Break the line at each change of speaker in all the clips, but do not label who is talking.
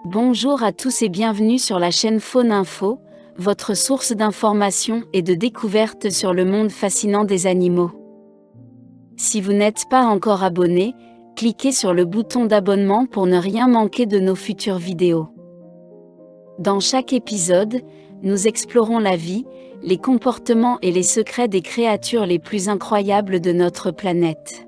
Bonjour à tous et bienvenue sur la chaîne Faune Info, votre source d'information et de découvertes sur le monde fascinant des animaux. Si vous n'êtes pas encore abonné, cliquez sur le bouton d'abonnement pour ne rien manquer de nos futures vidéos. Dans chaque épisode, nous explorons la vie, les comportements et les secrets des créatures les plus incroyables de notre planète.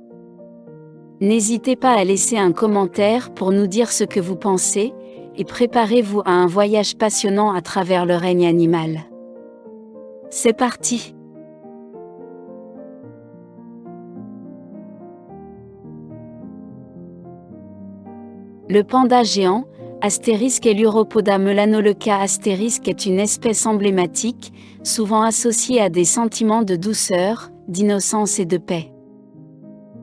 N'hésitez pas à laisser un commentaire pour nous dire ce que vous pensez, et préparez-vous à un voyage passionnant à travers le règne animal. C'est parti! Le panda géant, Astérisque Eluropoda melanoleuca astérisque est une espèce emblématique, souvent associée à des sentiments de douceur, d'innocence et de paix.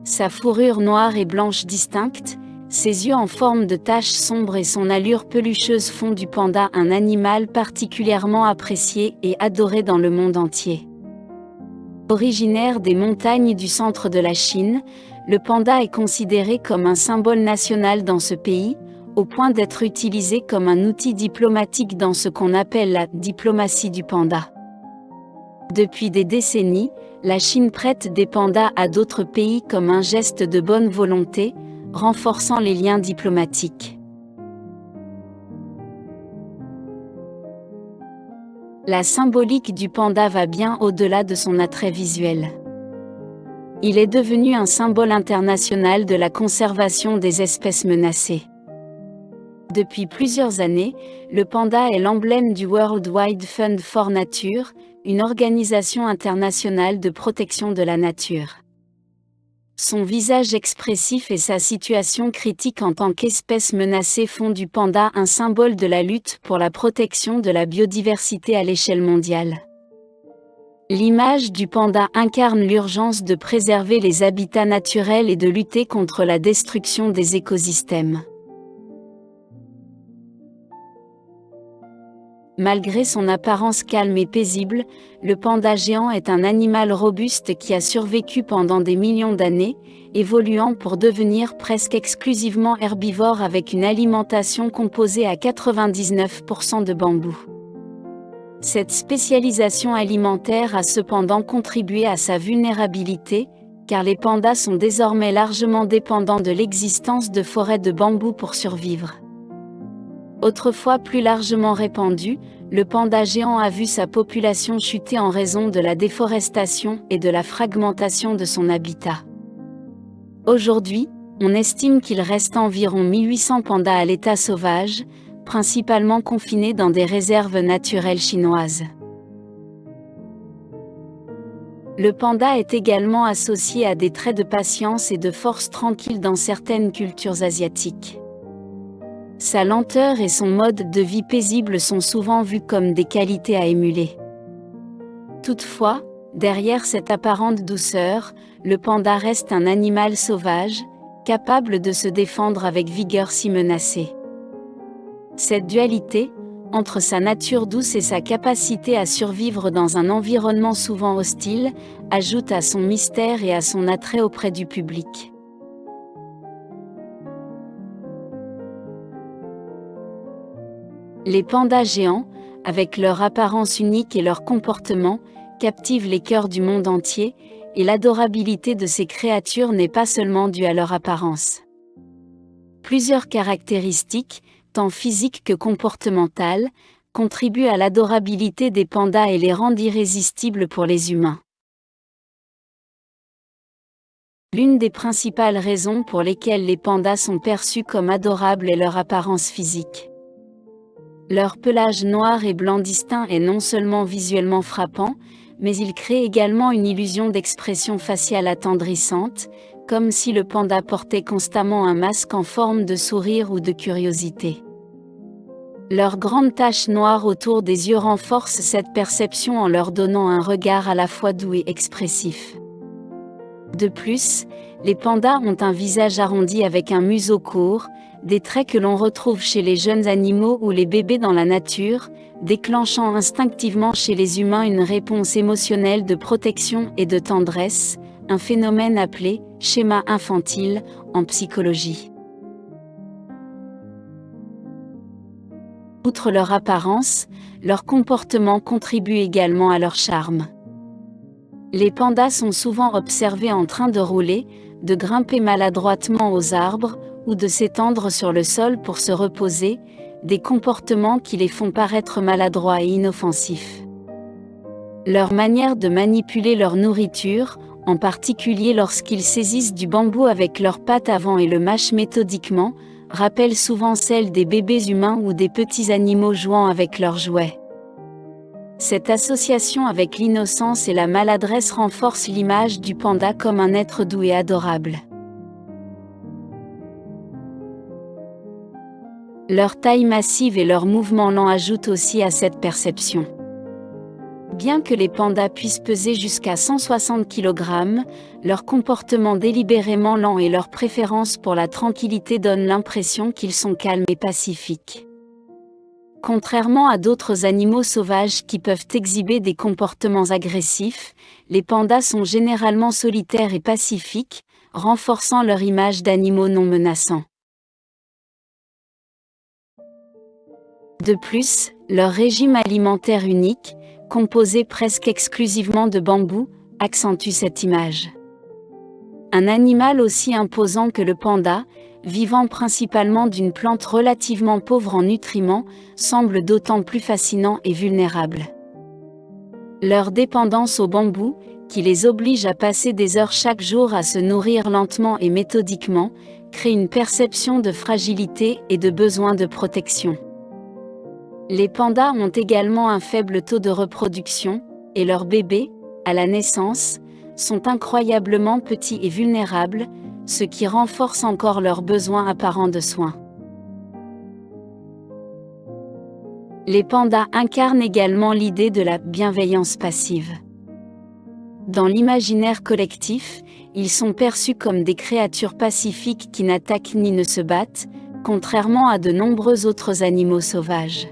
Sa fourrure noire et blanche distincte, ses yeux en forme de taches sombres et son allure pelucheuse font du panda un animal particulièrement apprécié et adoré dans le monde entier. Originaire des montagnes du centre de la Chine, le panda est considéré comme un symbole national dans ce pays, au point d'être utilisé comme un outil diplomatique dans ce qu'on appelle la diplomatie du panda. Depuis des décennies, la Chine prête des pandas à d'autres pays comme un geste de bonne volonté, renforçant les liens diplomatiques. La symbolique du panda va bien au-delà de son attrait visuel. Il est devenu un symbole international de la conservation des espèces menacées. Depuis plusieurs années, le panda est l'emblème du World Wide Fund for Nature, une organisation internationale de protection de la nature. Son visage expressif et sa situation critique en tant qu'espèce menacée font du panda un symbole de la lutte pour la protection de la biodiversité à l'échelle mondiale. L'image du panda incarne l'urgence de préserver les habitats naturels et de lutter contre la destruction des écosystèmes. Malgré son apparence calme et paisible, le panda géant est un animal robuste qui a survécu pendant des millions d'années, évoluant pour devenir presque exclusivement herbivore avec une alimentation composée à 99% de bambou. Cette spécialisation alimentaire a cependant contribué à sa vulnérabilité, car les pandas sont désormais largement dépendants de l'existence de forêts de bambou pour survivre. Autrefois plus largement répandu, le panda géant a vu sa population chuter en raison de la déforestation et de la fragmentation de son habitat. Aujourd'hui, on estime qu'il reste environ 1800 pandas à l'état sauvage, principalement confinés dans des réserves naturelles chinoises. Le panda est également associé à des traits de patience et de force tranquille dans certaines cultures asiatiques. Sa lenteur et son mode de vie paisible sont souvent vus comme des qualités à émuler. Toutefois, derrière cette apparente douceur, le panda reste un animal sauvage, capable de se défendre avec vigueur si menacé. Cette dualité, entre sa nature douce et sa capacité à survivre dans un environnement souvent hostile, ajoute à son mystère et à son attrait auprès du public. Les pandas géants, avec leur apparence unique et leur comportement, captivent les cœurs du monde entier, et l'adorabilité de ces créatures n'est pas seulement due à leur apparence. Plusieurs caractéristiques, tant physiques que comportementales, contribuent à l'adorabilité des pandas et les rendent irrésistibles pour les humains. L'une des principales raisons pour lesquelles les pandas sont perçus comme adorables est leur apparence physique. Leur pelage noir et blanc distinct est non seulement visuellement frappant, mais il crée également une illusion d'expression faciale attendrissante, comme si le panda portait constamment un masque en forme de sourire ou de curiosité. Leurs grandes taches noires autour des yeux renforcent cette perception en leur donnant un regard à la fois doux et expressif. De plus, les pandas ont un visage arrondi avec un museau court, des traits que l'on retrouve chez les jeunes animaux ou les bébés dans la nature, déclenchant instinctivement chez les humains une réponse émotionnelle de protection et de tendresse, un phénomène appelé « schéma infantile » en psychologie. Outre leur apparence, leur comportement contribue également à leur charme. Les pandas sont souvent observés en train de rouler, de grimper maladroitement aux arbres, ou de s'étendre sur le sol pour se reposer, des comportements qui les font paraître maladroits et inoffensifs. Leur manière de manipuler leur nourriture, en particulier lorsqu'ils saisissent du bambou avec leurs pattes avant et le mâchent méthodiquement, rappelle souvent celle des bébés humains ou des petits animaux jouant avec leurs jouets. Cette association avec l'innocence et la maladresse renforce l'image du panda comme un être doux et adorable. Leur taille massive et leurs mouvements lents ajoutent aussi à cette perception. Bien que les pandas puissent peser jusqu'à 160 kg, leur comportement délibérément lent et leur préférence pour la tranquillité donnent l'impression qu'ils sont calmes et pacifiques. Contrairement à d'autres animaux sauvages qui peuvent exhiber des comportements agressifs, les pandas sont généralement solitaires et pacifiques, renforçant leur image d'animaux non menaçants. De plus, leur régime alimentaire unique, composé presque exclusivement de bambou, accentue cette image. Un animal aussi imposant que le panda, vivant principalement d'une plante relativement pauvre en nutriments, semble d'autant plus fascinant et vulnérable. Leur dépendance au bambou, qui les oblige à passer des heures chaque jour à se nourrir lentement et méthodiquement, crée une perception de fragilité et de besoin de protection. Les pandas ont également un faible taux de reproduction, et leurs bébés, à la naissance, sont incroyablement petits et vulnérables, ce qui renforce encore leurs besoins apparents de soins. Les pandas incarnent également l'idée de la bienveillance passive. Dans l'imaginaire collectif, ils sont perçus comme des créatures pacifiques qui n'attaquent ni ne se battent, contrairement à de nombreux autres animaux sauvages.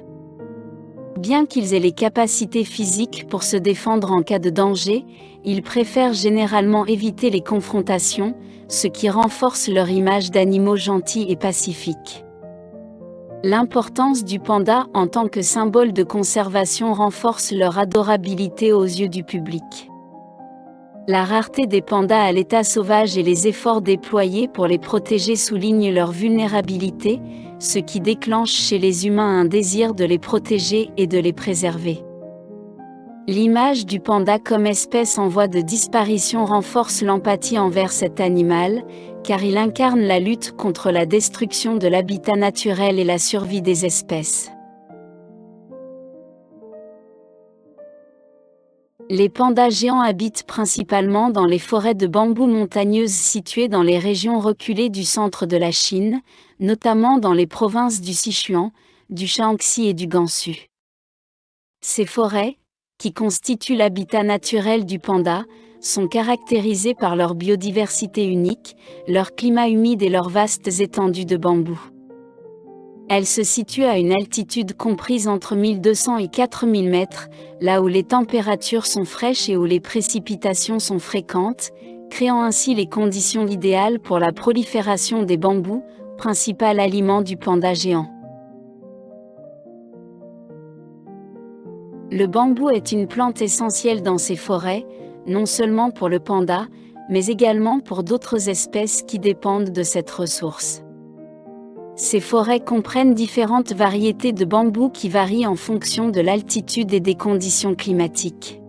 Bien qu'ils aient les capacités physiques pour se défendre en cas de danger, ils préfèrent généralement éviter les confrontations, ce qui renforce leur image d'animaux gentils et pacifiques. L'importance du panda en tant que symbole de conservation renforce leur adorabilité aux yeux du public. La rareté des pandas à l'état sauvage et les efforts déployés pour les protéger soulignent leur vulnérabilité, ce qui déclenche chez les humains un désir de les protéger et de les préserver. L'image du panda comme espèce en voie de disparition renforce l'empathie envers cet animal, car il incarne la lutte contre la destruction de l'habitat naturel et la survie des espèces. Les pandas géants habitent principalement dans les forêts de bambou montagneuses situées dans les régions reculées du centre de la Chine, notamment dans les provinces du Sichuan, du Shaanxi et du Gansu. Ces forêts, qui constituent l'habitat naturel du panda, sont caractérisées par leur biodiversité unique, leur climat humide et leurs vastes étendues de bambou. Elles se situent à une altitude comprise entre 1200 et 4000 mètres, là où les températures sont fraîches et où les précipitations sont fréquentes, créant ainsi les conditions idéales pour la prolifération des bambous, principal aliment du panda géant. Le bambou est une plante essentielle dans ces forêts, non seulement pour le panda, mais également pour d'autres espèces qui dépendent de cette ressource. Ces forêts comprennent différentes variétés de bambous qui varient en fonction de l'altitude et des conditions climatiques.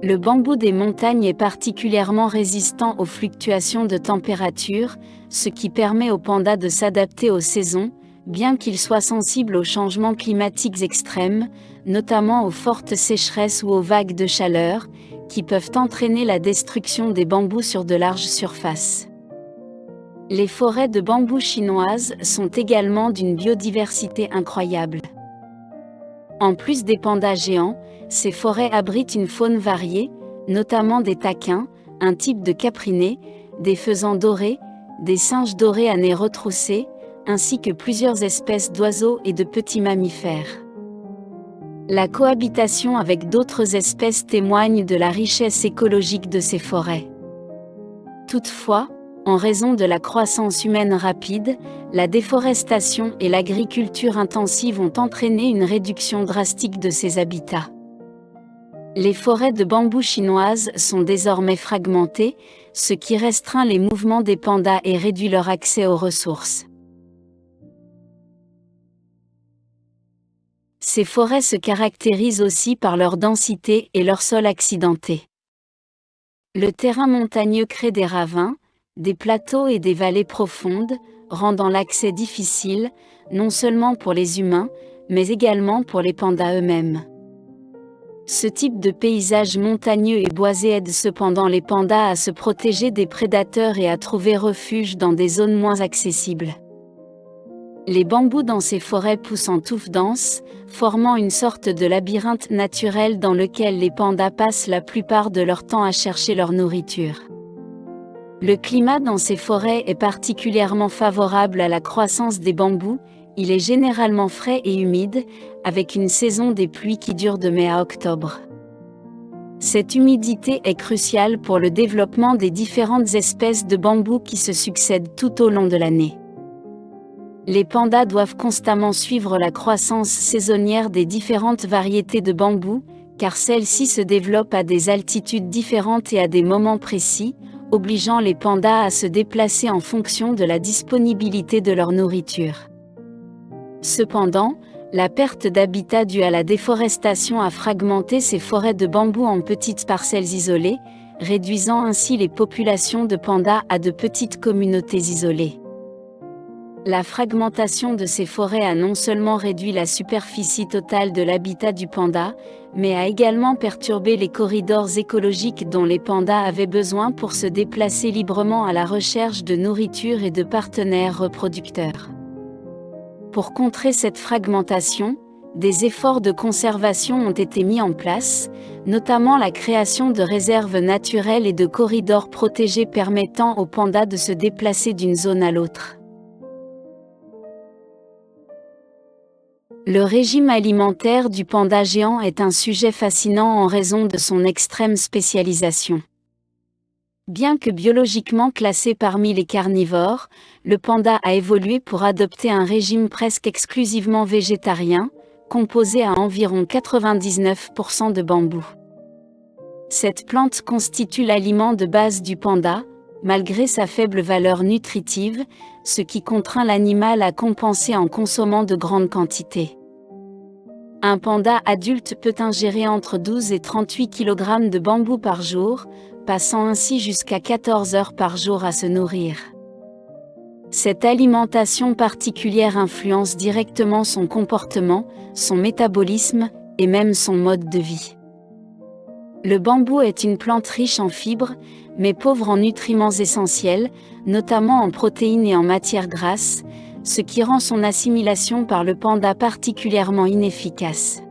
Le bambou des montagnes est particulièrement résistant aux fluctuations de température, ce qui permet aux pandas de s'adapter aux saisons, bien qu'ils soient sensibles aux changements climatiques extrêmes, notamment aux fortes sécheresses ou aux vagues de chaleur, qui peuvent entraîner la destruction des bambous sur de larges surfaces. Les forêts de bambou chinoises sont également d'une biodiversité incroyable. En plus des pandas géants, ces forêts abritent une faune variée, notamment des taquins, un type de capriné, des faisans dorés, des singes dorés à nez retroussé, ainsi que plusieurs espèces d'oiseaux et de petits mammifères. La cohabitation avec d'autres espèces témoigne de la richesse écologique de ces forêts. Toutefois, En raison de la croissance humaine rapide, la déforestation et l'agriculture intensive ont entraîné une réduction drastique de ces habitats. Les forêts de bambou chinoises sont désormais fragmentées, ce qui restreint les mouvements des pandas et réduit leur accès aux ressources. Ces forêts se caractérisent aussi par leur densité et leur sol accidenté. Le terrain montagneux crée des ravins, des plateaux et des vallées profondes, rendant l'accès difficile, non seulement pour les humains, mais également pour les pandas eux-mêmes. Ce type de paysage montagneux et boisé aide cependant les pandas à se protéger des prédateurs et à trouver refuge dans des zones moins accessibles. Les bambous dans ces forêts poussent en touffes denses, formant une sorte de labyrinthe naturel dans lequel les pandas passent la plupart de leur temps à chercher leur nourriture. Le climat dans ces forêts est particulièrement favorable à la croissance des bambous, il est généralement frais et humide, avec une saison des pluies qui dure de mai à octobre. Cette humidité est cruciale pour le développement des différentes espèces de bambous qui se succèdent tout au long de l'année. Les pandas doivent constamment suivre la croissance saisonnière des différentes variétés de bambous, car celles-ci se développent à des altitudes différentes et à des moments précis, obligeant les pandas à se déplacer en fonction de la disponibilité de leur nourriture. Cependant, la perte d'habitat due à la déforestation a fragmenté ces forêts de bambous en petites parcelles isolées, réduisant ainsi les populations de pandas à de petites communautés isolées. La fragmentation de ces forêts a non seulement réduit la superficie totale de l'habitat du panda, mais a également perturbé les corridors écologiques dont les pandas avaient besoin pour se déplacer librement à la recherche de nourriture et de partenaires reproducteurs. Pour contrer cette fragmentation, des efforts de conservation ont été mis en place, notamment la création de réserves naturelles et de corridors protégés permettant aux pandas de se déplacer d'une zone à l'autre. Le régime alimentaire du panda géant est un sujet fascinant en raison de son extrême spécialisation. Bien que biologiquement classé parmi les carnivores, le panda a évolué pour adopter un régime presque exclusivement végétarien, composé à environ 99% de bambou. Cette plante constitue l'aliment de base du panda, malgré sa faible valeur nutritive, ce qui contraint l'animal à compenser en consommant de grandes quantités. Un panda adulte peut ingérer entre 12 et 38 kg de bambou par jour, passant ainsi jusqu'à 14 heures par jour à se nourrir. Cette alimentation particulière influence directement son comportement, son métabolisme, et même son mode de vie. Le bambou est une plante riche en fibres, mais pauvre en nutriments essentiels, notamment en protéines et en matières grasses, ce qui rend son assimilation par le panda particulièrement inefficace.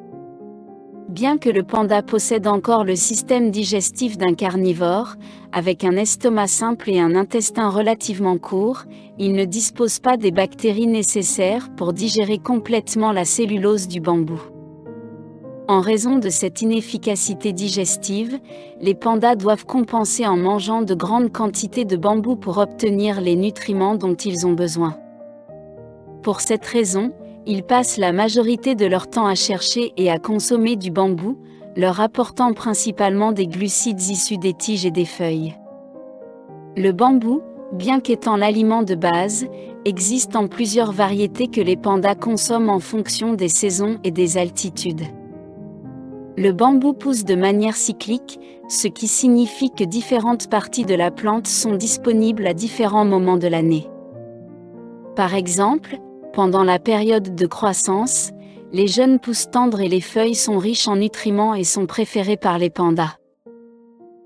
Bien que le panda possède encore le système digestif d'un carnivore, avec un estomac simple et un intestin relativement court, il ne dispose pas des bactéries nécessaires pour digérer complètement la cellulose du bambou. En raison de cette inefficacité digestive, les pandas doivent compenser en mangeant de grandes quantités de bambou pour obtenir les nutriments dont ils ont besoin. Pour cette raison, ils passent la majorité de leur temps à chercher et à consommer du bambou, leur apportant principalement des glucides issus des tiges et des feuilles. Le bambou, bien qu'étant l'aliment de base, existe en plusieurs variétés que les pandas consomment en fonction des saisons et des altitudes. Le bambou pousse de manière cyclique, ce qui signifie que différentes parties de la plante sont disponibles à différents moments de l'année. Par exemple, pendant la période de croissance, les jeunes pousses tendres et les feuilles sont riches en nutriments et sont préférées par les pandas.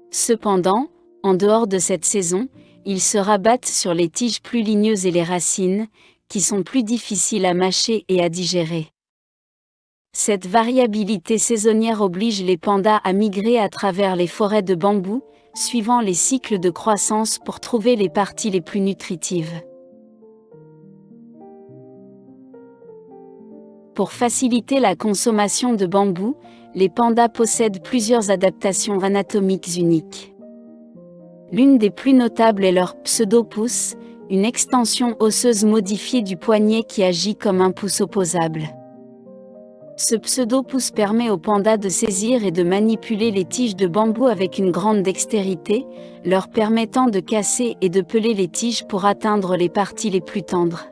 Cependant, en dehors de cette saison, ils se rabattent sur les tiges plus ligneuses et les racines, qui sont plus difficiles à mâcher et à digérer. Cette variabilité saisonnière oblige les pandas à migrer à travers les forêts de bambou, suivant les cycles de croissance pour trouver les parties les plus nutritives. Pour faciliter la consommation de bambou, les pandas possèdent plusieurs adaptations anatomiques uniques. L'une des plus notables est leur pseudopouce, une extension osseuse modifiée du poignet qui agit comme un pouce opposable. Ce pseudopouce permet aux pandas de saisir et de manipuler les tiges de bambou avec une grande dextérité, leur permettant de casser et de peler les tiges pour atteindre les parties les plus tendres.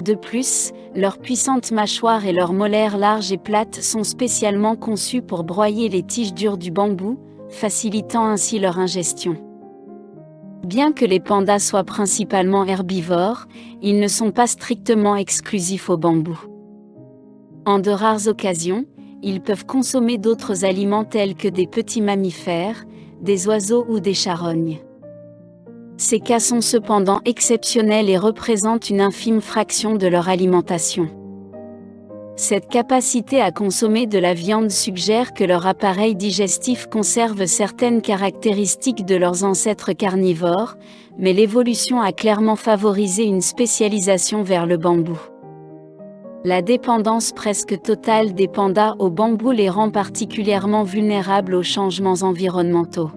De plus, leur puissante mâchoire et leurs molaires larges et plates sont spécialement conçues pour broyer les tiges dures du bambou, facilitant ainsi leur ingestion. Bien que les pandas soient principalement herbivores, ils ne sont pas strictement exclusifs au bambou. En de rares occasions, ils peuvent consommer d'autres aliments tels que des petits mammifères, des oiseaux ou des charognes. Ces cas sont cependant exceptionnels et représentent une infime fraction de leur alimentation. Cette capacité à consommer de la viande suggère que leur appareil digestif conserve certaines caractéristiques de leurs ancêtres carnivores, mais l'évolution a clairement favorisé une spécialisation vers le bambou. La dépendance presque totale des pandas au bambou les rend particulièrement vulnérables aux changements environnementaux.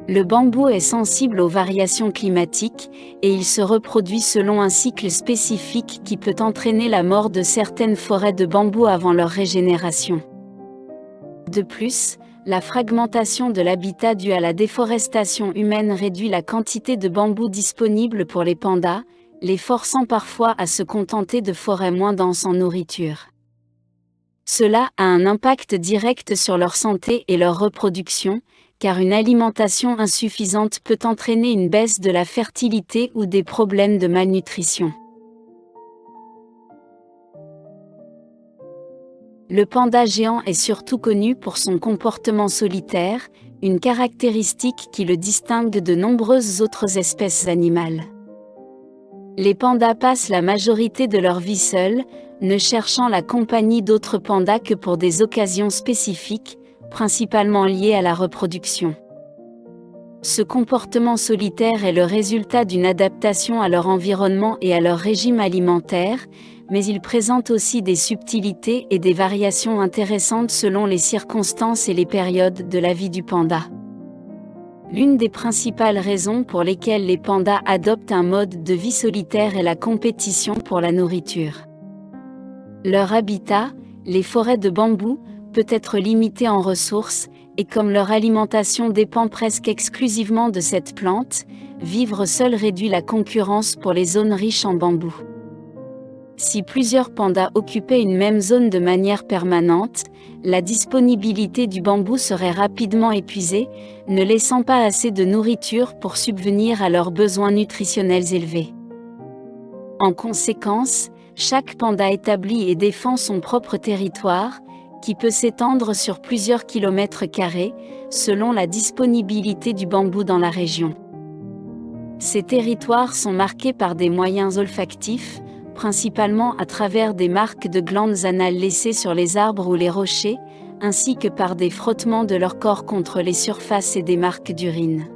Le bambou est sensible aux variations climatiques, et il se reproduit selon un cycle spécifique qui peut entraîner la mort de certaines forêts de bambou avant leur régénération. De plus, la fragmentation de l'habitat due à la déforestation humaine réduit la quantité de bambou disponible pour les pandas, les forçant parfois à se contenter de forêts moins denses en nourriture. Cela a un impact direct sur leur santé et leur reproduction, car une alimentation insuffisante peut entraîner une baisse de la fertilité ou des problèmes de malnutrition. Le panda géant est surtout connu pour son comportement solitaire, une caractéristique qui le distingue de nombreuses autres espèces animales. Les pandas passent la majorité de leur vie seuls, ne cherchant la compagnie d'autres pandas que pour des occasions spécifiques, principalement liées à la reproduction. Ce comportement solitaire est le résultat d'une adaptation à leur environnement et à leur régime alimentaire, mais il présente aussi des subtilités et des variations intéressantes selon les circonstances et les périodes de la vie du panda. L'une des principales raisons pour lesquelles les pandas adoptent un mode de vie solitaire est la compétition pour la nourriture. Leur habitat, les forêts de bambou, peut être limité en ressources, et comme leur alimentation dépend presque exclusivement de cette plante, vivre seul réduit la concurrence pour les zones riches en bambou. Si plusieurs pandas occupaient une même zone de manière permanente, la disponibilité du bambou serait rapidement épuisée, ne laissant pas assez de nourriture pour subvenir à leurs besoins nutritionnels élevés. En conséquence, chaque panda établit et défend son propre territoire, qui peut s'étendre sur plusieurs kilomètres carrés, selon la disponibilité du bambou dans la région. Ces territoires sont marqués par des moyens olfactifs, principalement à travers des marques de glandes anales laissées sur les arbres ou les rochers, ainsi que par des frottements de leur corps contre les surfaces et des marques d'urine.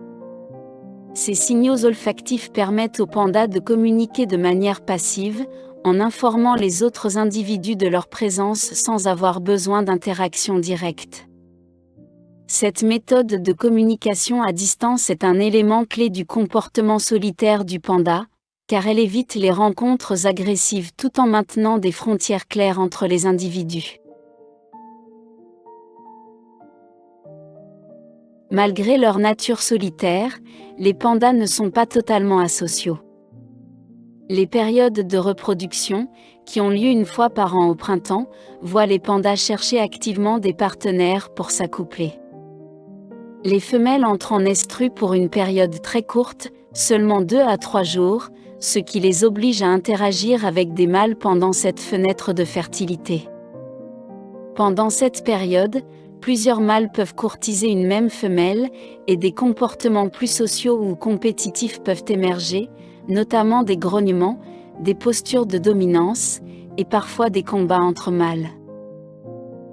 Ces signaux olfactifs permettent aux pandas de communiquer de manière passive, en informant les autres individus de leur présence sans avoir besoin d'interaction directe. Cette méthode de communication à distance est un élément clé du comportement solitaire du panda, car elle évite les rencontres agressives tout en maintenant des frontières claires entre les individus. Malgré leur nature solitaire, les pandas ne sont pas totalement asociaux. Les périodes de reproduction, qui ont lieu une fois par an au printemps, voient les pandas chercher activement des partenaires pour s'accoupler. Les femelles entrent en estrus pour une période très courte, seulement 2 à 3 jours, ce qui les oblige à interagir avec des mâles pendant cette fenêtre de fertilité. Pendant cette période, plusieurs mâles peuvent courtiser une même femelle, et des comportements plus sociaux ou compétitifs peuvent émerger, notamment des grognements, des postures de dominance, et parfois des combats entre mâles.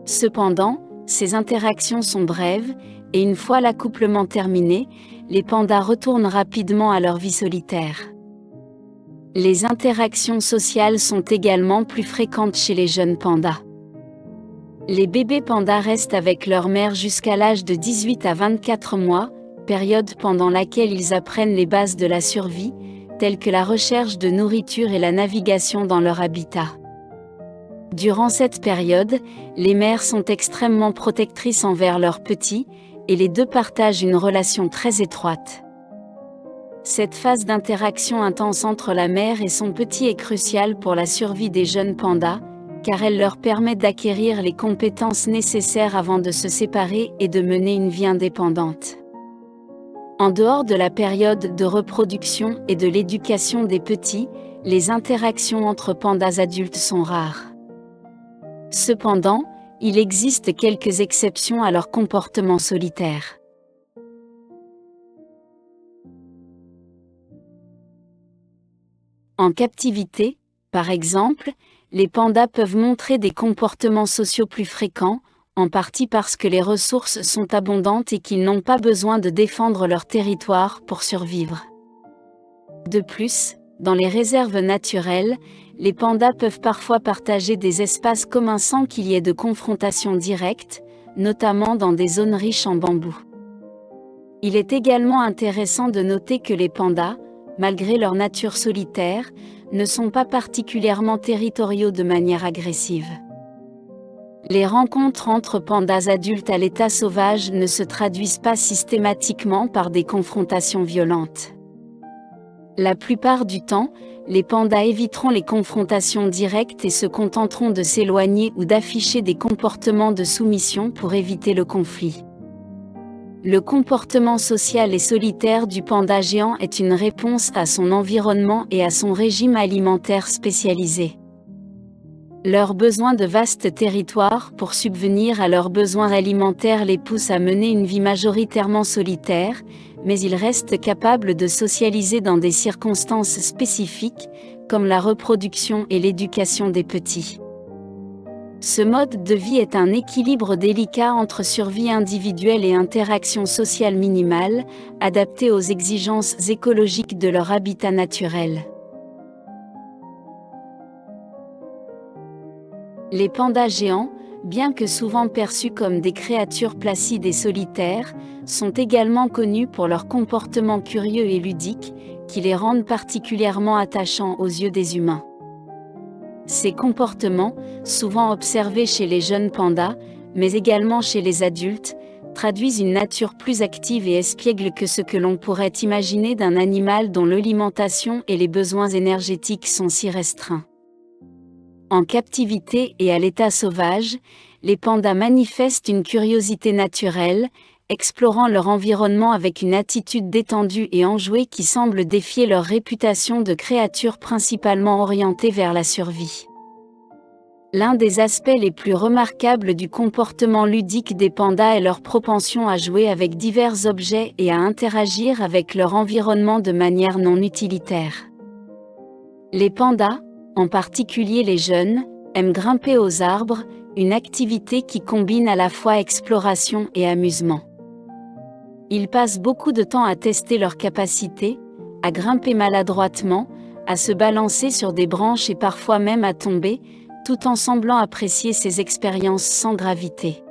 Cependant, ces interactions sont brèves, et une fois l'accouplement terminé, les pandas retournent rapidement à leur vie solitaire. Les interactions sociales sont également plus fréquentes chez les jeunes pandas. Les bébés pandas restent avec leur mère jusqu'à l'âge de 18 à 24 mois, période pendant laquelle ils apprennent les bases de la survie, telles que la recherche de nourriture et la navigation dans leur habitat. Durant cette période, les mères sont extrêmement protectrices envers leurs petits, et les deux partagent une relation très étroite. Cette phase d'interaction intense entre la mère et son petit est cruciale pour la survie des jeunes pandas, car elle leur permet d'acquérir les compétences nécessaires avant de se séparer et de mener une vie indépendante. En dehors de la période de reproduction et de l'éducation des petits, les interactions entre pandas adultes sont rares. Cependant, il existe quelques exceptions à leur comportement solitaire. En captivité, par exemple, les pandas peuvent montrer des comportements sociaux plus fréquents, en partie parce que les ressources sont abondantes et qu'ils n'ont pas besoin de défendre leur territoire pour survivre. De plus, dans les réserves naturelles, les pandas peuvent parfois partager des espaces communs sans qu'il y ait de confrontation directe, notamment dans des zones riches en bambou. Il est également intéressant de noter que les pandas, malgré leur nature solitaire, ne sont pas particulièrement territoriaux de manière agressive. Les rencontres entre pandas adultes à l'état sauvage ne se traduisent pas systématiquement par des confrontations violentes. La plupart du temps, les pandas éviteront les confrontations directes et se contenteront de s'éloigner ou d'afficher des comportements de soumission pour éviter le conflit. Le comportement social et solitaire du panda géant est une réponse à son environnement et à son régime alimentaire spécialisé. Leur besoin de vastes territoires pour subvenir à leurs besoins alimentaires les pousse à mener une vie majoritairement solitaire, mais ils restent capables de socialiser dans des circonstances spécifiques, comme la reproduction et l'éducation des petits. Ce mode de vie est un équilibre délicat entre survie individuelle et interaction sociale minimale, adapté aux exigences écologiques de leur habitat naturel. Les pandas géants, bien que souvent perçus comme des créatures placides et solitaires, sont également connus pour leur comportement curieux et ludique, qui les rendent particulièrement attachants aux yeux des humains. Ces comportements, souvent observés chez les jeunes pandas, mais également chez les adultes, traduisent une nature plus active et espiègle que ce que l'on pourrait imaginer d'un animal dont l'alimentation et les besoins énergétiques sont si restreints. En captivité et à l'état sauvage, les pandas manifestent une curiosité naturelle, explorant leur environnement avec une attitude détendue et enjouée qui semble défier leur réputation de créatures principalement orientées vers la survie. L'un des aspects les plus remarquables du comportement ludique des pandas est leur propension à jouer avec divers objets et à interagir avec leur environnement de manière non utilitaire. Les pandas, en particulier les jeunes, aiment grimper aux arbres, une activité qui combine à la fois exploration et amusement. Ils passent beaucoup de temps à tester leurs capacités, à grimper maladroitement, à se balancer sur des branches et parfois même à tomber, tout en semblant apprécier ces expériences sans gravité.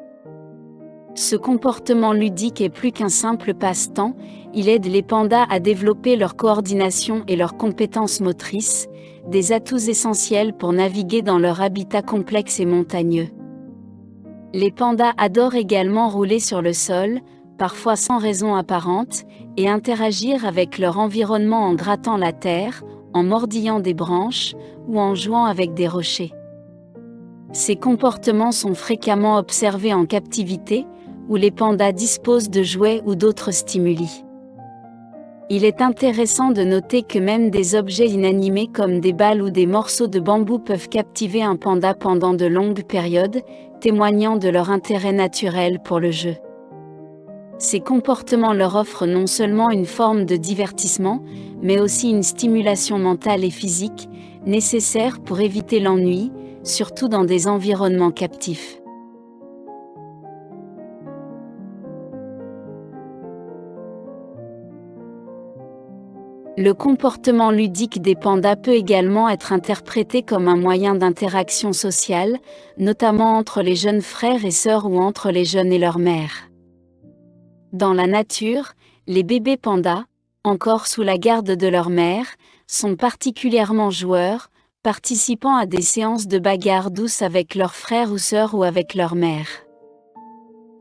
Ce comportement ludique est plus qu'un simple passe-temps, il aide les pandas à développer leur coordination et leurs compétences motrices, des atouts essentiels pour naviguer dans leur habitat complexe et montagneux. Les pandas adorent également rouler sur le sol, parfois sans raison apparente, et interagir avec leur environnement en grattant la terre, en mordillant des branches, ou en jouant avec des rochers. Ces comportements sont fréquemment observés en captivité, où les pandas disposent de jouets ou d'autres stimuli. Il est intéressant de noter que même des objets inanimés comme des balles ou des morceaux de bambou peuvent captiver un panda pendant de longues périodes, témoignant de leur intérêt naturel pour le jeu. Ces comportements leur offrent non seulement une forme de divertissement, mais aussi une stimulation mentale et physique, nécessaire pour éviter l'ennui, surtout dans des environnements captifs. Le comportement ludique des pandas peut également être interprété comme un moyen d'interaction sociale, notamment entre les jeunes frères et sœurs ou entre les jeunes et leur mère. Dans la nature, Les bébés pandas, encore sous la garde de leur mère, sont particulièrement joueurs, participant à des séances de bagarre douces avec leurs frères ou sœurs ou avec leur mère.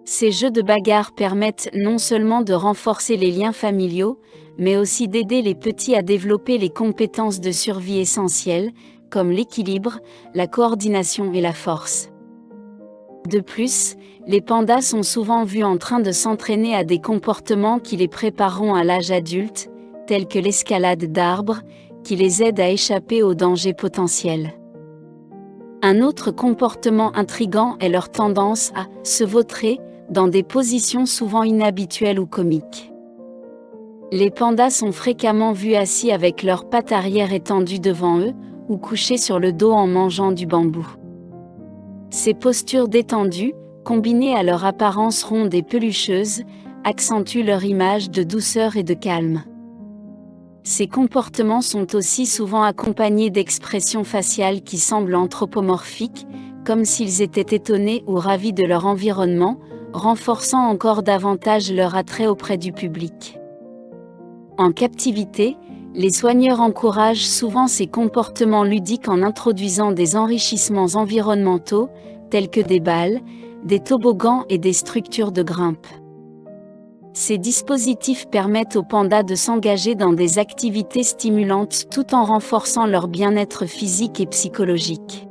Ces jeux de bagarre permettent non seulement de renforcer les liens familiaux, mais aussi d'aider les petits à développer les compétences de survie essentielles, comme l'équilibre, la coordination et la force. De plus, les pandas sont souvent vus en train de s'entraîner à des comportements qui les prépareront à l'âge adulte, tels que l'escalade d'arbres, qui les aident à échapper aux dangers potentiels. Un autre comportement intrigant est leur tendance à se vautrer dans des positions souvent inhabituelles ou comiques. Les pandas sont fréquemment vus assis avec leurs pattes arrière étendues devant eux, ou couchés sur le dos en mangeant du bambou. Ces postures détendues, combinées à leur apparence ronde et pelucheuse, accentuent leur image de douceur et de calme. Ces comportements sont aussi souvent accompagnés d'expressions faciales qui semblent anthropomorphiques, comme s'ils étaient étonnés ou ravis de leur environnement, renforçant encore davantage leur attrait auprès du public. En captivité, les soigneurs encouragent souvent ces comportements ludiques en introduisant des enrichissements environnementaux, tels que des balles, des toboggans et des structures de grimpe. Ces dispositifs permettent aux pandas de s'engager dans des activités stimulantes tout en renforçant leur bien-être physique et psychologique.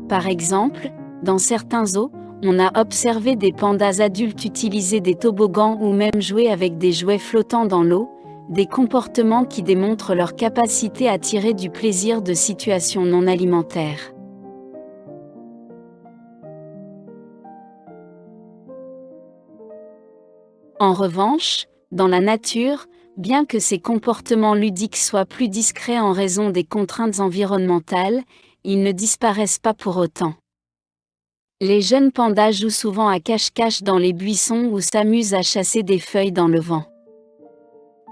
Par exemple, dans certains zoos, on a observé des pandas adultes utiliser des toboggans ou même jouer avec des jouets flottants dans l'eau, des comportements qui démontrent leur capacité à tirer du plaisir de situations non alimentaires. En revanche, dans la nature, bien que ces comportements ludiques soient plus discrets en raison des contraintes environnementales, ils ne disparaissent pas pour autant. Les jeunes pandas jouent souvent à cache-cache dans les buissons ou s'amusent à chasser des feuilles dans le vent.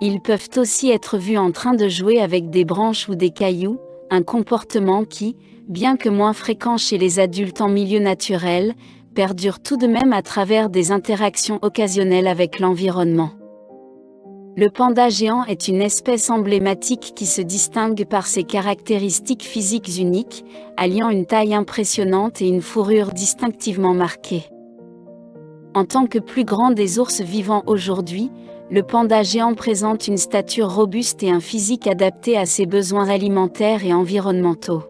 Ils peuvent aussi être vus en train de jouer avec des branches ou des cailloux, un comportement qui, bien que moins fréquent chez les adultes en milieu naturel, perdure tout de même à travers des interactions occasionnelles avec l'environnement. Le panda géant est une espèce emblématique qui se distingue par ses caractéristiques physiques uniques, alliant une taille impressionnante et une fourrure distinctivement marquée. En tant que plus grand des ours vivants aujourd'hui, le panda géant présente une stature robuste et un physique adapté à ses besoins alimentaires et environnementaux.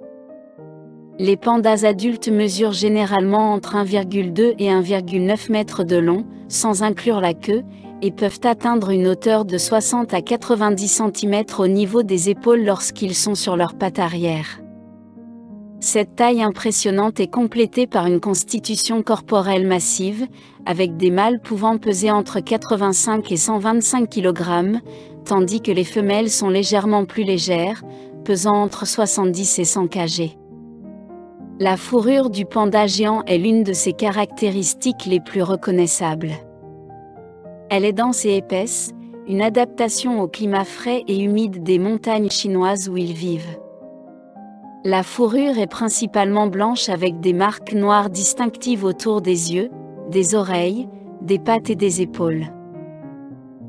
Les pandas adultes mesurent généralement entre 1,2 et 1,9 mètres de long, sans inclure la queue, et peuvent atteindre une hauteur de 60 à 90 cm au niveau des épaules lorsqu'ils sont sur leurs pattes arrière. Cette taille impressionnante est complétée par une constitution corporelle massive, avec des mâles pouvant peser entre 85 et 125 kg, tandis que les femelles sont légèrement plus légères, pesant entre 70 et 100 kg. La fourrure du panda géant est l'une de ses caractéristiques les plus reconnaissables. Elle est dense et épaisse, une adaptation au climat frais et humide des montagnes chinoises où ils vivent. La fourrure est principalement blanche avec des marques noires distinctives autour des yeux, des oreilles, des pattes et des épaules.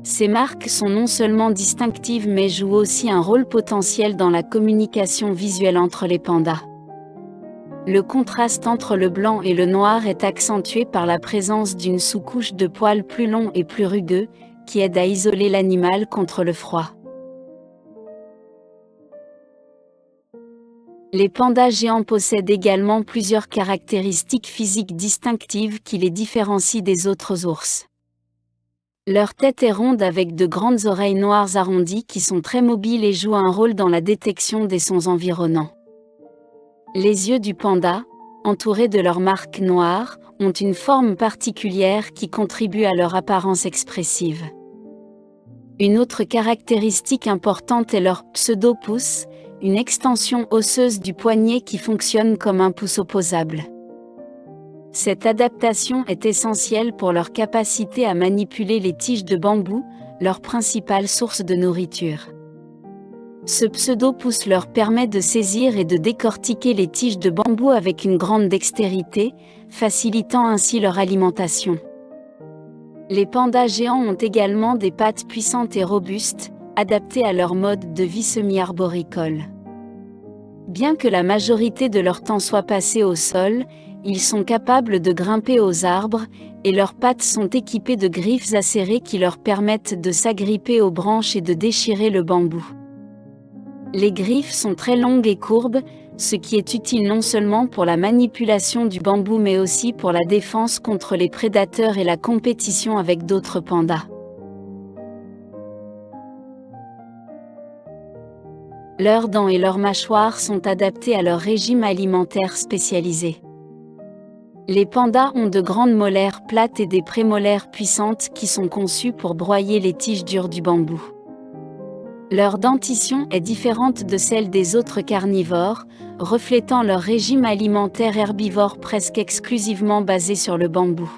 Ces marques sont non seulement distinctives mais jouent aussi un rôle potentiel dans la communication visuelle entre les pandas. Le contraste entre le blanc et le noir est accentué par la présence d'une sous-couche de poils plus longs et plus rugueux, qui aide à isoler l'animal contre le froid. Les pandas géants possèdent également plusieurs caractéristiques physiques distinctives qui les différencient des autres ours. Leur tête est ronde avec de grandes oreilles noires arrondies qui sont très mobiles et jouent un rôle dans la détection des sons environnants. Les yeux du panda, entourés de leurs marques noires, ont une forme particulière qui contribue à leur apparence expressive. Une autre caractéristique importante est leur pseudopouce, une extension osseuse du poignet qui fonctionne comme un pouce opposable. Cette adaptation est essentielle pour leur capacité à manipuler les tiges de bambou, leur principale source de nourriture. Ce pseudo-pouce leur permet de saisir et de décortiquer les tiges de bambou avec une grande dextérité, facilitant ainsi leur alimentation. Les pandas géants ont également des pattes puissantes et robustes, adaptées à leur mode de vie semi-arboricole. Bien que la majorité de leur temps soit passé au sol, ils sont capables de grimper aux arbres, et leurs pattes sont équipées de griffes acérées qui leur permettent de s'agripper aux branches et de déchirer le bambou. Les griffes sont très longues et courbes, ce qui est utile non seulement pour la manipulation du bambou mais aussi pour la défense contre les prédateurs et la compétition avec d'autres pandas. Leurs dents et leurs mâchoires sont adaptées à leur régime alimentaire spécialisé. Les pandas ont de grandes molaires plates et des prémolaires puissantes qui sont conçues pour broyer les tiges dures du bambou. Leur dentition est différente de celle des autres carnivores, reflétant leur régime alimentaire herbivore presque exclusivement basé sur le bambou.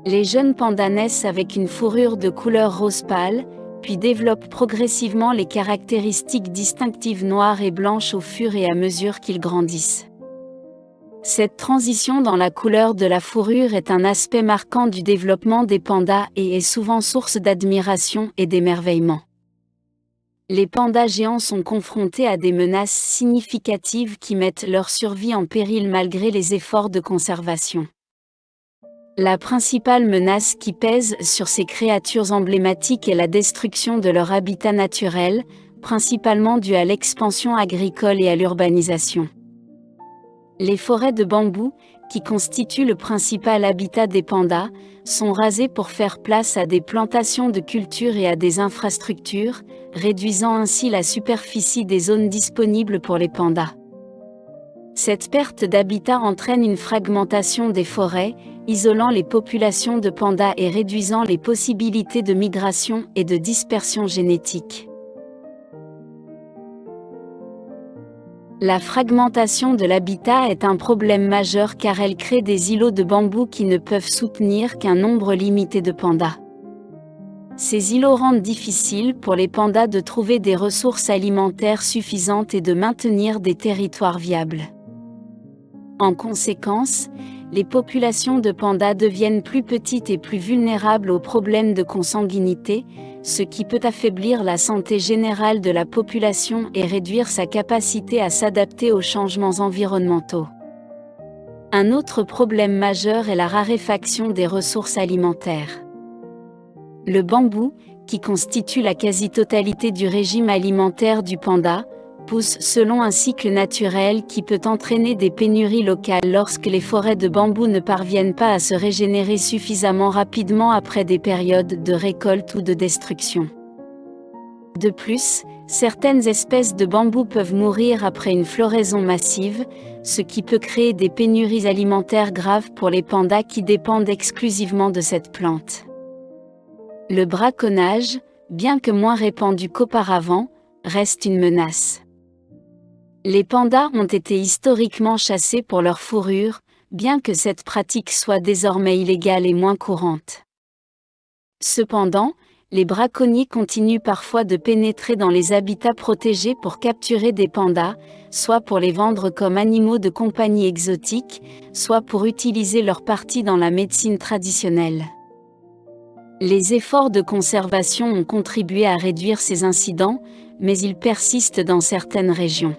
Les jeunes pandas naissent avec une fourrure de couleur rose pâle, puis développent progressivement les caractéristiques distinctives noires et blanches au fur et à mesure qu'ils grandissent. Cette transition dans la couleur de la fourrure est un aspect marquant du développement des pandas et est souvent source d'admiration et d'émerveillement. Les pandas géants sont confrontés à des menaces significatives qui mettent leur survie en péril malgré les efforts de conservation. La principale menace qui pèse sur ces créatures emblématiques est la destruction de leur habitat naturel, principalement due à l'expansion agricole et à l'urbanisation. Les forêts de bambou, qui constituent le principal habitat des pandas, sont rasées pour faire place à des plantations de cultures et à des infrastructures, réduisant ainsi la superficie des zones disponibles pour les pandas. Cette perte d'habitat entraîne une fragmentation des forêts, isolant les populations de pandas et réduisant les possibilités de migration et de dispersion génétique. La fragmentation de l'habitat est un problème majeur car elle crée des îlots de bambou qui ne peuvent soutenir qu'un nombre limité de pandas. Ces îlots rendent difficile pour les pandas de trouver des ressources alimentaires suffisantes et de maintenir des territoires viables. En conséquence, les populations de pandas deviennent plus petites et plus vulnérables aux problèmes de consanguinité, ce qui peut affaiblir la santé générale de la population et réduire sa capacité à s'adapter aux changements environnementaux. Un autre problème majeur est la raréfaction des ressources alimentaires. Le bambou, qui constitue la quasi-totalité du régime alimentaire du panda, pousse selon un cycle naturel qui peut entraîner des pénuries locales lorsque les forêts de bambou ne parviennent pas à se régénérer suffisamment rapidement après des périodes de récolte ou de destruction. De plus, certaines espèces de bambou peuvent mourir après une floraison massive, ce qui peut créer des pénuries alimentaires graves pour les pandas qui dépendent exclusivement de cette plante. Le braconnage, bien que moins répandu qu'auparavant, reste une menace. Les pandas ont été historiquement chassés pour leur fourrure, bien que cette pratique soit désormais illégale et moins courante. Cependant, les braconniers continuent parfois de pénétrer dans les habitats protégés pour capturer des pandas, soit pour les vendre comme animaux de compagnie exotiques, soit pour utiliser leurs parties dans la médecine traditionnelle. Les efforts de conservation ont contribué à réduire ces incidents, mais ils persistent dans certaines régions.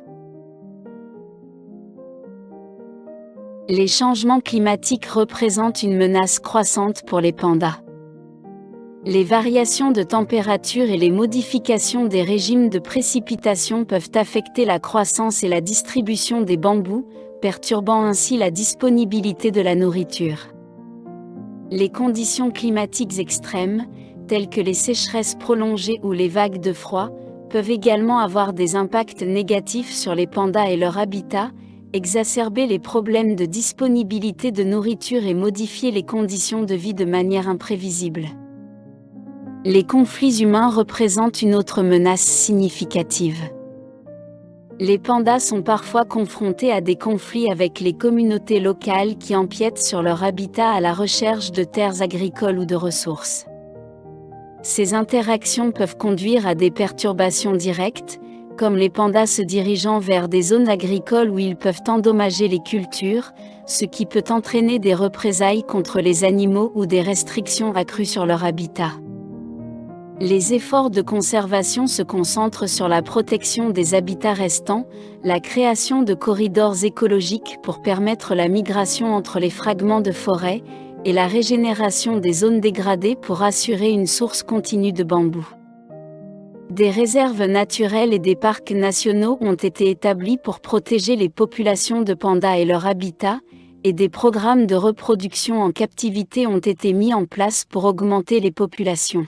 Les changements climatiques représentent une menace croissante pour les pandas. Les variations de température et les modifications des régimes de précipitation peuvent affecter la croissance et la distribution des bambous, perturbant ainsi la disponibilité de la nourriture. Les conditions climatiques extrêmes, telles que les sécheresses prolongées ou les vagues de froid, peuvent également avoir des impacts négatifs sur les pandas et leur habitat, exacerber les problèmes de disponibilité de nourriture et modifier les conditions de vie de manière imprévisible. Les conflits humains représentent une autre menace significative. Les pandas sont parfois confrontés à des conflits avec les communautés locales qui empiètent sur leur habitat à la recherche de terres agricoles ou de ressources. Ces interactions peuvent conduire à des perturbations directes, comme les pandas se dirigeant vers des zones agricoles où ils peuvent endommager les cultures, ce qui peut entraîner des représailles contre les animaux ou des restrictions accrues sur leur habitat. Les efforts de conservation se concentrent sur la protection des habitats restants, la création de corridors écologiques pour permettre la migration entre les fragments de forêt, et la régénération des zones dégradées pour assurer une source continue de bambou. Des réserves naturelles et des parcs nationaux ont été établis pour protéger les populations de pandas et leur habitat, et des programmes de reproduction en captivité ont été mis en place pour augmenter les populations.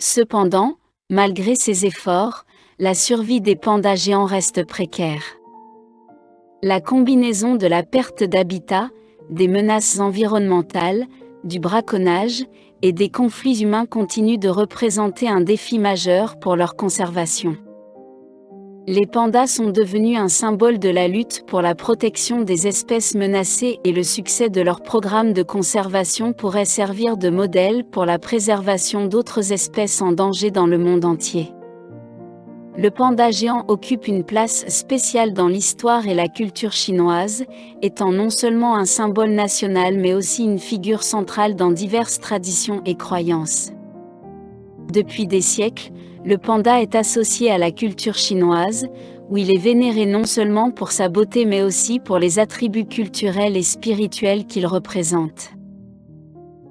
Cependant, malgré ces efforts, la survie des pandas géants reste précaire. La combinaison de la perte d'habitat, des menaces environnementales, du braconnage, et des conflits humains continue de représenter un défi majeur pour leur conservation. Les pandas sont devenus un symbole de la lutte pour la protection des espèces menacées et le succès de leur programme de conservation pourrait servir de modèle pour la préservation d'autres espèces en danger dans le monde entier. Le panda géant occupe une place spéciale dans l'histoire et la culture chinoise, étant non seulement un symbole national mais aussi une figure centrale dans diverses traditions et croyances. Depuis des siècles, le panda est associé à la culture chinoise, où il est vénéré non seulement pour sa beauté mais aussi pour les attributs culturels et spirituels qu'il représente.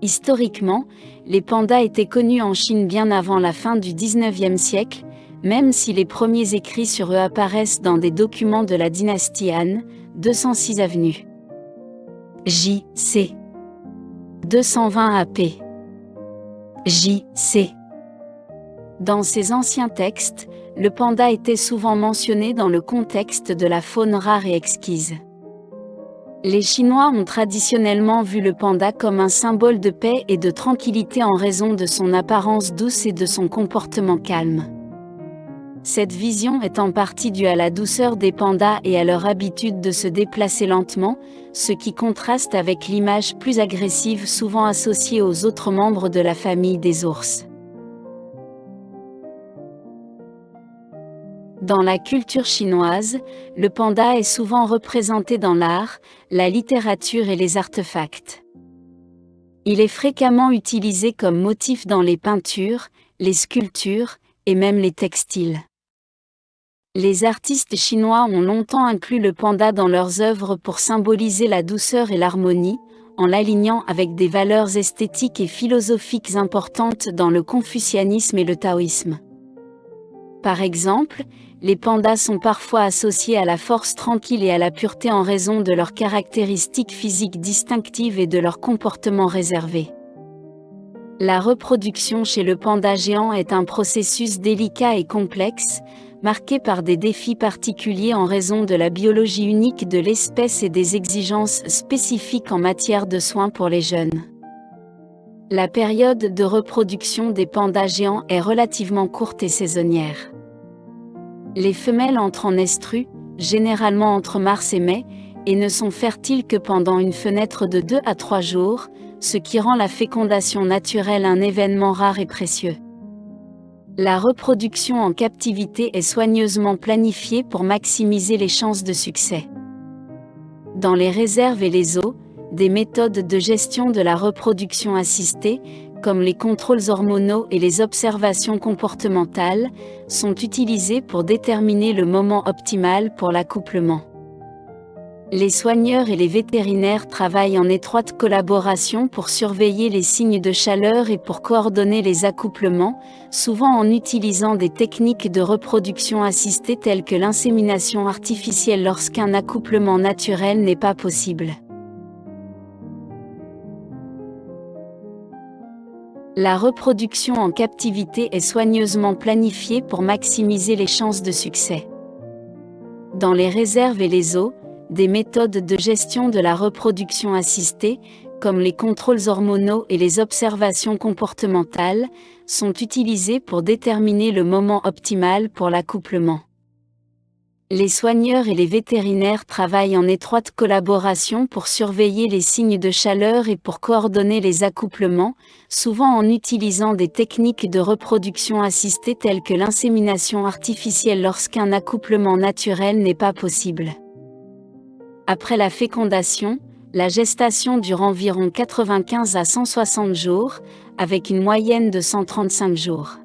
Historiquement, les pandas étaient connus en Chine bien avant la fin du XIXe siècle, même si les premiers écrits sur eux apparaissent dans des documents de la dynastie Han, 206 avenue J.C. 220 AP J.C. Dans ces anciens textes, le panda était souvent mentionné dans le contexte de la faune rare et exquise. Les Chinois ont traditionnellement vu le panda comme un symbole de paix et de tranquillité en raison de son apparence douce et de son comportement calme. Cette vision est en partie due à la douceur des pandas et à leur habitude de se déplacer lentement, ce qui contraste avec l'image plus agressive souvent associée aux autres membres de la famille des ours. Dans la culture chinoise, le panda est souvent représenté dans l'art, la littérature et les artefacts. Il est fréquemment utilisé comme motif dans les peintures, les sculptures, et même les textiles. Les artistes chinois ont longtemps inclus le panda dans leurs œuvres pour symboliser la douceur et l'harmonie, en l'alignant avec des valeurs esthétiques et philosophiques importantes dans le confucianisme et le taoïsme. Par exemple, les pandas sont parfois associés à la force tranquille et à la pureté en raison de leurs caractéristiques physiques distinctives et de leur comportement réservé. La reproduction chez le panda géant est un processus délicat et complexe, marqué par des défis particuliers en raison de la biologie unique de l'espèce et des exigences spécifiques en matière de soins pour les jeunes. La période de reproduction des pandas géants est relativement courte et saisonnière. Les femelles entrent en estrus, généralement entre mars et mai, et ne sont fertiles que pendant une fenêtre de 2 à 3 jours, ce qui rend la fécondation naturelle un événement rare et précieux. La reproduction en captivité est soigneusement planifiée pour maximiser les chances de succès. Dans les réserves et les zoos, des méthodes de gestion de la reproduction assistée, comme les contrôles hormonaux et les observations comportementales, sont utilisées pour déterminer le moment optimal pour l'accouplement. Les soigneurs et les vétérinaires travaillent en étroite collaboration pour surveiller les signes de chaleur et pour coordonner les accouplements, souvent en utilisant des techniques de reproduction assistée telles que l'insémination artificielle lorsqu'un accouplement naturel n'est pas possible. La reproduction en captivité est soigneusement planifiée pour maximiser les chances de succès. Dans les réserves et les zoos, des méthodes de gestion de la reproduction assistée, comme les contrôles hormonaux et les observations comportementales, sont utilisées pour déterminer le moment optimal pour l'accouplement. Les soigneurs et les vétérinaires travaillent en étroite collaboration pour surveiller les signes de chaleur et pour coordonner les accouplements, souvent en utilisant des techniques de reproduction assistée telles que l'insémination artificielle lorsqu'un accouplement naturel n'est pas possible. Après la fécondation, la gestation dure environ 95 à 160 jours, avec une moyenne de 135 jours.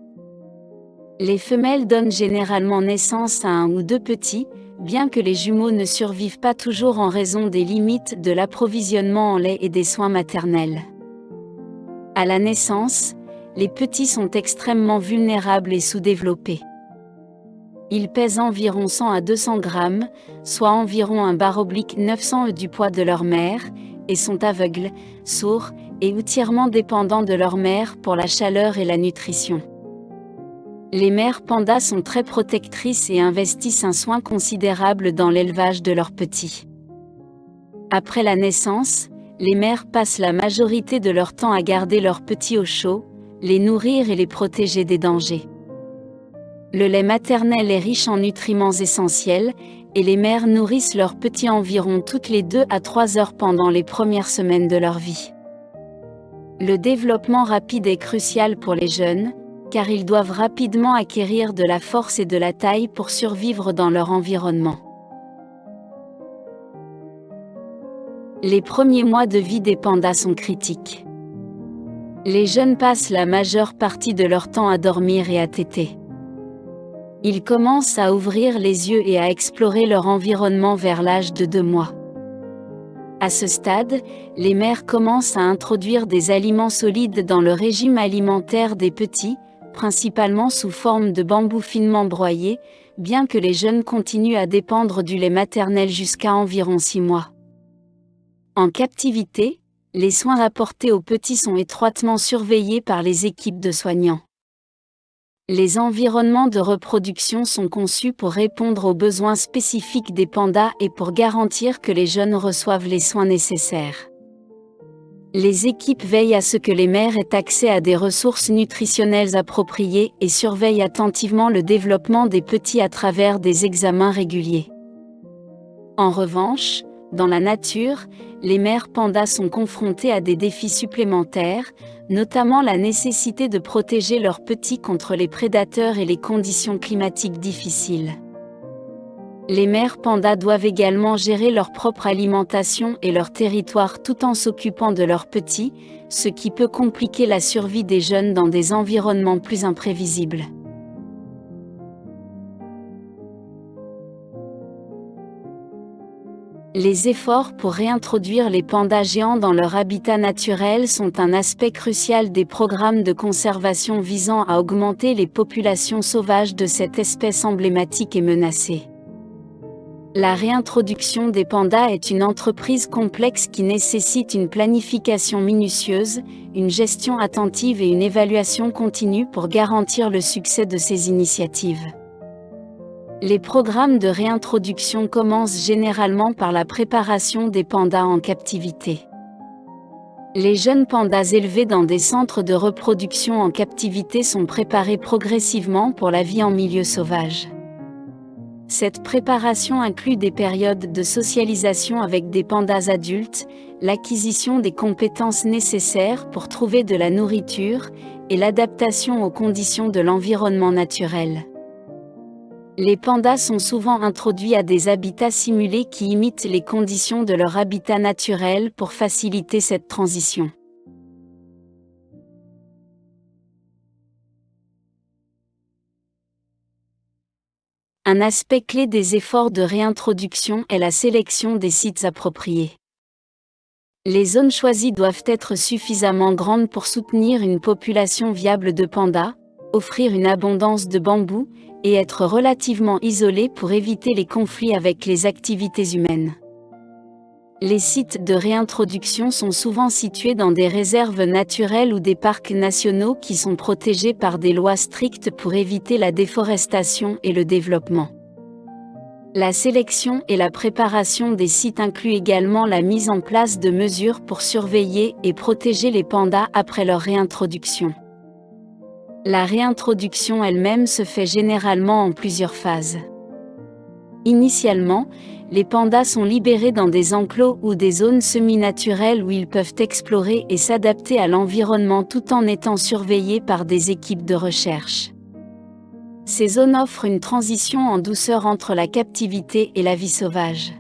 Les femelles donnent généralement naissance à un ou deux petits, bien que les jumeaux ne survivent pas toujours en raison des limites de l'approvisionnement en lait et des soins maternels. À la naissance, les petits sont extrêmement vulnérables et sous-développés. Ils pèsent environ 100 à 200 grammes, soit environ 1/900 du poids de leur mère, et sont aveugles, sourds, et ou tièrement dépendants de leur mère pour la chaleur et la nutrition. Les mères pandas sont très protectrices et investissent un soin considérable dans l'élevage de leurs petits. Après la naissance, les mères passent la majorité de leur temps à garder leurs petits au chaud, les nourrir et les protéger des dangers. Le lait maternel est riche en nutriments essentiels, et les mères nourrissent leurs petits environ toutes les 2 à 3 heures pendant les premières semaines de leur vie. Le développement rapide est crucial pour les jeunes, car ils doivent rapidement acquérir de la force et de la taille pour survivre dans leur environnement. Les premiers mois de vie des pandas sont critiques. Les jeunes passent la majeure partie de leur temps à dormir et à téter. Ils commencent à ouvrir les yeux et à explorer leur environnement vers l'âge de 2 mois. À ce stade, les mères commencent à introduire des aliments solides dans le régime alimentaire des petits, principalement sous forme de bambou finement broyé, bien que les jeunes continuent à dépendre du lait maternel jusqu'à environ 6 mois. En captivité, les soins apportés aux petits sont étroitement surveillés par les équipes de soignants. Les environnements de reproduction sont conçus pour répondre aux besoins spécifiques des pandas et pour garantir que les jeunes reçoivent les soins nécessaires. Les équipes veillent à ce que les mères aient accès à des ressources nutritionnelles appropriées et surveillent attentivement le développement des petits à travers des examens réguliers. En revanche, dans la nature, les mères pandas sont confrontées à des défis supplémentaires, notamment la nécessité de protéger leurs petits contre les prédateurs et les conditions climatiques difficiles. Les mères pandas doivent également gérer leur propre alimentation et leur territoire tout en s'occupant de leurs petits, ce qui peut compliquer la survie des jeunes dans des environnements plus imprévisibles. Les efforts pour réintroduire les pandas géants dans leur habitat naturel sont un aspect crucial des programmes de conservation visant à augmenter les populations sauvages de cette espèce emblématique et menacée. La réintroduction des pandas est une entreprise complexe qui nécessite une planification minutieuse, une gestion attentive et une évaluation continue pour garantir le succès de ces initiatives. Les programmes de réintroduction commencent généralement par la préparation des pandas en captivité. Les jeunes pandas élevés dans des centres de reproduction en captivité sont préparés progressivement pour la vie en milieu sauvage. Cette préparation inclut des périodes de socialisation avec des pandas adultes, l'acquisition des compétences nécessaires pour trouver de la nourriture, et l'adaptation aux conditions de l'environnement naturel. Les pandas sont souvent introduits à des habitats simulés qui imitent les conditions de leur habitat naturel pour faciliter cette transition. Un aspect clé des efforts de réintroduction est la sélection des sites appropriés. Les zones choisies doivent être suffisamment grandes pour soutenir une population viable de pandas, offrir une abondance de bambou, et être relativement isolées pour éviter les conflits avec les activités humaines. Les sites de réintroduction sont souvent situés dans des réserves naturelles ou des parcs nationaux qui sont protégés par des lois strictes pour éviter la déforestation et le développement. La sélection et la préparation des sites incluent également la mise en place de mesures pour surveiller et protéger les pandas après leur réintroduction. La réintroduction elle-même se fait généralement en plusieurs phases. Initialement, les pandas sont libérés dans des enclos ou des zones semi-naturelles où ils peuvent explorer et s'adapter à l'environnement tout en étant surveillés par des équipes de recherche. Ces zones offrent une transition en douceur entre la captivité et la vie sauvage.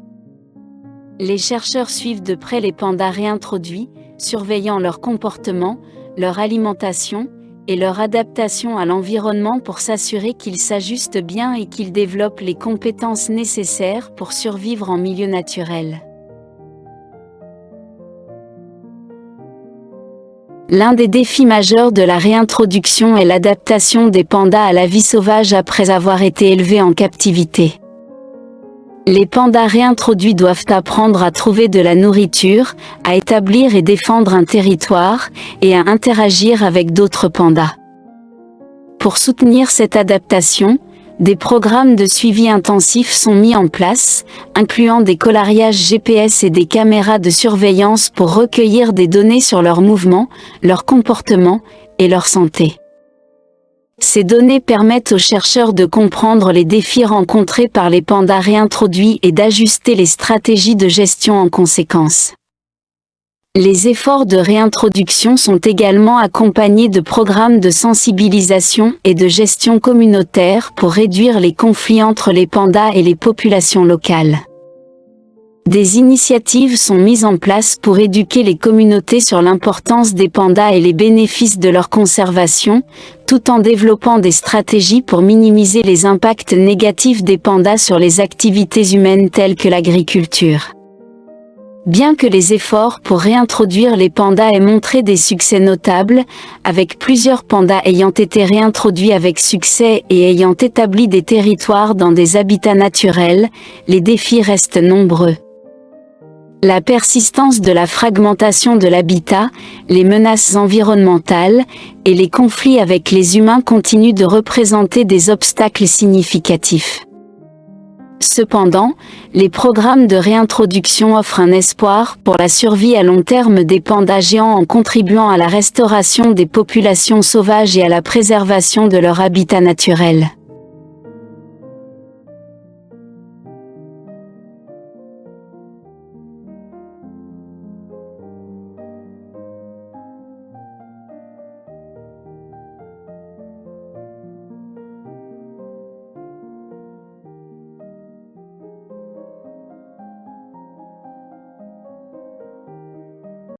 Les chercheurs suivent de près les pandas réintroduits, surveillant leur comportement, leur alimentation et leur adaptation à l'environnement pour s'assurer qu'ils s'ajustent bien et qu'ils développent les compétences nécessaires pour survivre en milieu naturel. L'un des défis majeurs de la réintroduction est l'adaptation des pandas à la vie sauvage après avoir été élevés en captivité. Les pandas réintroduits doivent apprendre à trouver de la nourriture, à établir et défendre un territoire, et à interagir avec d'autres pandas. Pour soutenir cette adaptation, des programmes de suivi intensif sont mis en place, incluant des coloriages GPS et des caméras de surveillance pour recueillir des données sur leurs mouvements, leur comportement et leur santé. Ces données permettent aux chercheurs de comprendre les défis rencontrés par les pandas réintroduits et d'ajuster les stratégies de gestion en conséquence. Les efforts de réintroduction sont également accompagnés de programmes de sensibilisation et de gestion communautaire pour réduire les conflits entre les pandas et les populations locales. Des initiatives sont mises en place pour éduquer les communautés sur l'importance des pandas et les bénéfices de leur conservation, tout en développant des stratégies pour minimiser les impacts négatifs des pandas sur les activités humaines telles que l'agriculture. Bien que les efforts pour réintroduire les pandas aient montré des succès notables, avec plusieurs pandas ayant été réintroduits avec succès et ayant établi des territoires dans des habitats naturels, les défis restent nombreux. La persistance de la fragmentation de l'habitat, les menaces environnementales et les conflits avec les humains continuent de représenter des obstacles significatifs. Cependant, les programmes de réintroduction offrent un espoir pour la survie à long terme des pandas géants en contribuant à la restauration des populations sauvages et à la préservation de leur habitat naturel.